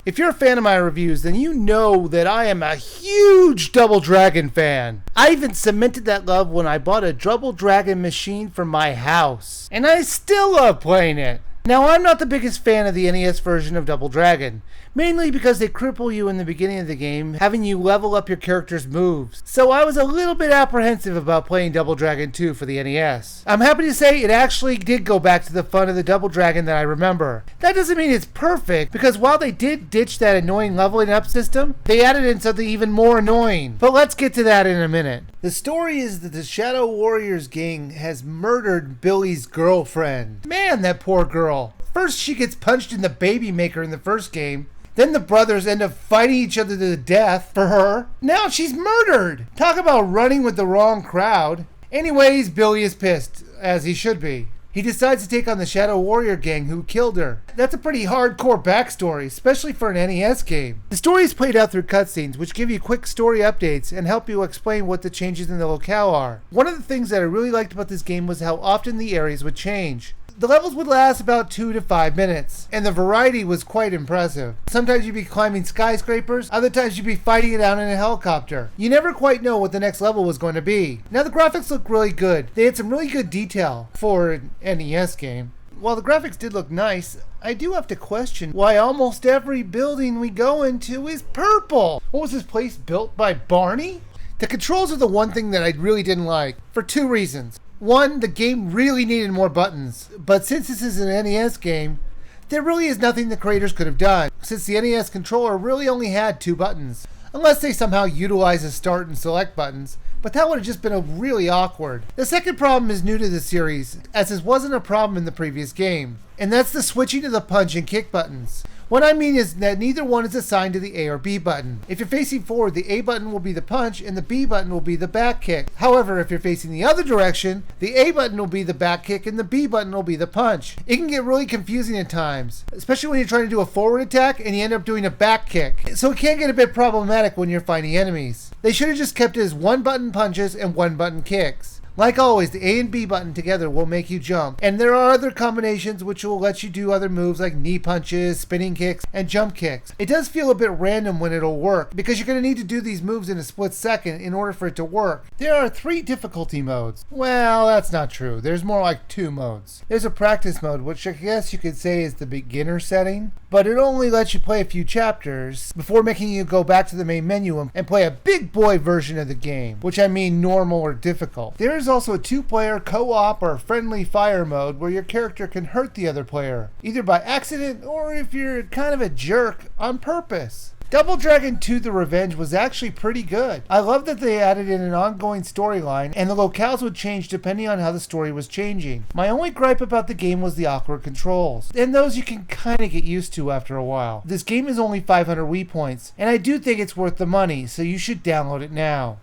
If you're a fan of my reviews, then you know that I am a huge Double Dragon fan. I even cemented that love when I bought a Double Dragon machine for my house. And I still love playing it. Now, I'm not the biggest fan of the NES version of Double Dragon, mainly because they cripple you in the beginning of the game, having you level up your character's moves. So I was a little bit apprehensive about playing Double Dragon 2 for the NES. I'm happy to say it actually did go back to the fun of the Double Dragon that I remember. That doesn't mean it's perfect, because while they did ditch that annoying leveling up system, they added in something even more annoying. But let's get to that in a minute. The story is that the Shadow Warriors gang has murdered Billy's girlfriend. Man, that poor girl. First, she gets punched in the baby maker in the first game. Then the brothers end up fighting each other to the death for her. Now she's murdered. Talk about running with the wrong crowd. Anyways, Billy is pissed, as he should be. He decides to take on the Shadow Warrior gang who killed her. That's a pretty hardcore backstory, especially for an NES game. The story is played out through cutscenes, which give you quick story updates and help you explain what the changes in the locale are. One of the things that I really liked about this game was how often the areas would change. The levels would last about 2 to 5 minutes, and the variety was quite impressive. Sometimes you'd be climbing skyscrapers, other times you'd be fighting it out in a helicopter. You never quite know what the next level was going to be. Now the graphics look really good. They had some really good detail for an NES game. While the graphics did look nice, I do have to question why almost every building we go into is purple. What was this place built by Barney? The controls are the one thing that I really didn't like, for 2 reasons. One, the game really needed more buttons, but since this is an NES game, there really is nothing the creators could have done, since the NES controller really only had 2 buttons, unless they somehow utilize the start and select buttons, but that would have just been really awkward. The second problem is new to the series, as this wasn't a problem in the previous game, and that's the switching to the punch and kick buttons. What I mean is that neither one is assigned to the A or B button. If you're facing forward, the A button will be the punch and the B button will be the back kick. However, if you're facing the other direction, the A button will be the back kick and the B button will be the punch. It can get really confusing at times, especially when you're trying to do a forward attack and you end up doing a back kick. So it can get a bit problematic when you're fighting enemies. They should have just kept it as 1 button punches and 1 button kicks. Like always, the A and B button together will make you jump, and there are other combinations which will let you do other moves like knee punches, spinning kicks, and jump kicks. It does feel a bit random when it'll work, because you're going to need to do these moves in a split second in order for it to work. There are 3 difficulty modes. Well, that's not true. There's more like 2 modes. There's a practice mode, which I guess you could say is the beginner setting, but it only lets you play a few chapters before making you go back to the main menu and play a big boy version of the game, which I mean normal or difficult. There is also a 2-player co-op or friendly fire mode where your character can hurt the other player, either by accident or if you're kind of a jerk, on purpose. Double Dragon 2 The Revenge was actually pretty good. I love that they added in an ongoing storyline and the locales would change depending on how the story was changing. My only gripe about the game was the awkward controls, and those you can kind of get used to after a while. This game is only 500 Wii points, and I do think it's worth the money, so you should download it now.